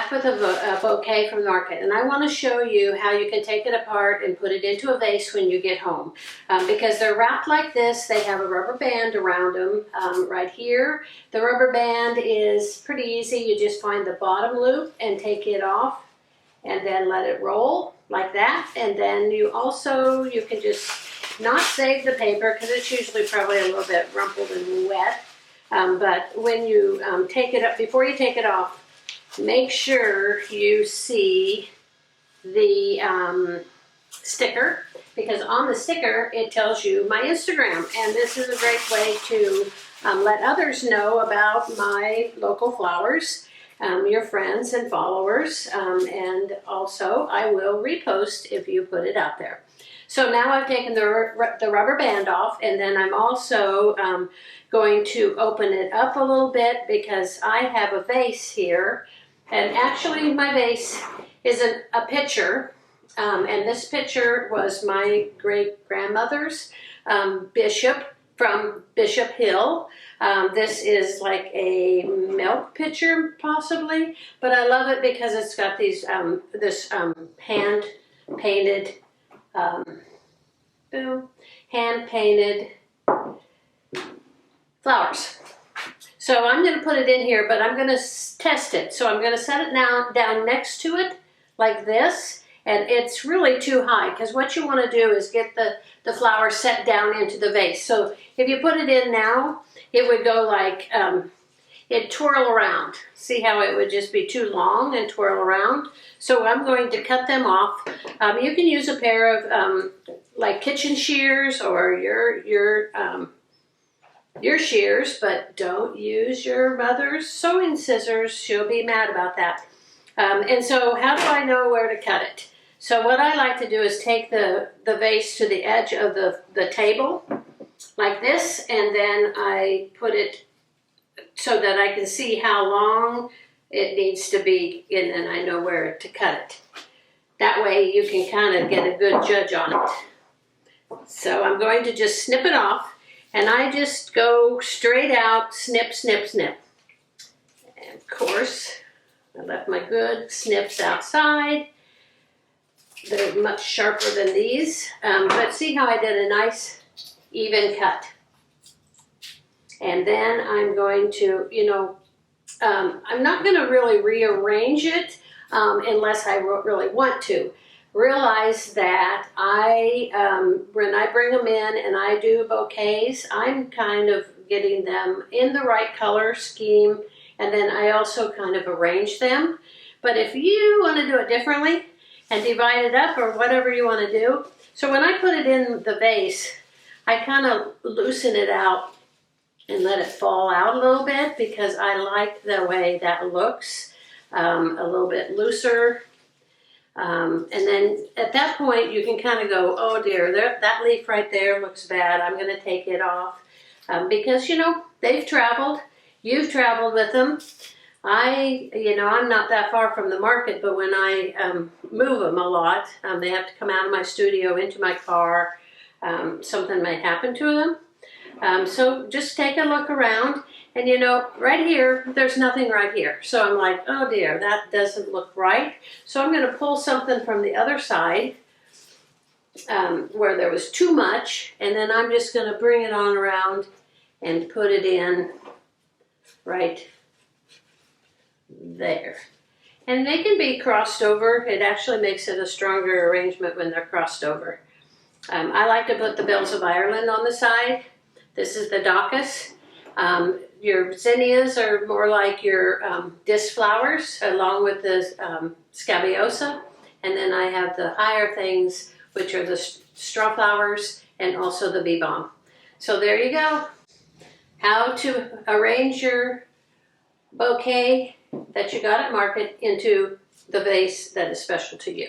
back with a bouquet from the market, and I want to show you how you can take it apart and put it into a vase when you get home. Because they're wrapped like this, they have a rubber band around them right here. The rubber band is pretty easy. You just find the bottom loop and take it off and then let it roll like that. And then you can just not save the paper because it's usually probably a little bit rumpled and wet. But when you take it up, before you take it off, make sure you see the sticker, because on the sticker it tells you my Instagram, and this is a great way to let others know about my local flowers, your friends and followers, and also I will repost if you put it out there. So now I've taken the rubber band off, and then I'm also going to open it up a little bit because I have a vase here. And actually my vase is a pitcher, and this pitcher was my great-grandmother's bishop from Bishop Hill. This is like a milk pitcher possibly, but I love it because it's got these hand-painted flowers. So I'm going to put it in here, but I'm going to test it. So I'm going to set it down next to it like this, and it's really too high because what you want to do is get the flower set down into the vase. So if you put it in now, it would go like, it'd twirl around. See how it would just be too long and twirl around? So I'm going to cut them off. You can use a pair of like kitchen shears or your shears, but don't use your mother's sewing scissors. She'll be mad about that. And so how do I know where to cut it? So what I like to do is take the vase to the edge of the table like this, and then I put it so that I can see how long it needs to be, and then I know where to cut it. That way you can kind of get a good judge on it. So I'm going to just snip it off. And I just go straight out, snip, snip, snip. And of course, I left my good snips outside. They're much sharper than these. But see how I did a nice, even cut. And then I'm going to, I'm not going to really rearrange it unless I really want to. Realize that when I bring them in and I do bouquets, I'm kind of getting them in the right color scheme, and then I also kind of arrange them. But if you want to do it differently and divide it up or whatever you want to do, so when I put it in the vase, I kind of loosen it out and let it fall out a little bit because I like the way that looks, a little bit looser. And then at that point you can kind of go, oh dear, that leaf right there looks bad. I'm going to take it off because, they've traveled. You've traveled with them. I'm not that far from the market, but when I move them a lot, they have to come out of my studio into my car. Something may happen to them. So just take a look around. And right here, there's nothing right here. So I'm like, oh dear, that doesn't look right. So I'm going to pull something from the other side where there was too much. And then I'm just going to bring it on around and put it in right there. And they can be crossed over. It actually makes it a stronger arrangement when they're crossed over. I like to put the Bells of Ireland on the side. This is the Daucus. Your zinnias are more like your disc flowers, along with the scabiosa. And then I have the higher things, which are the straw flowers and also the bee balm. So there you go. How to arrange your bouquet that you got at market into the vase that is special to you.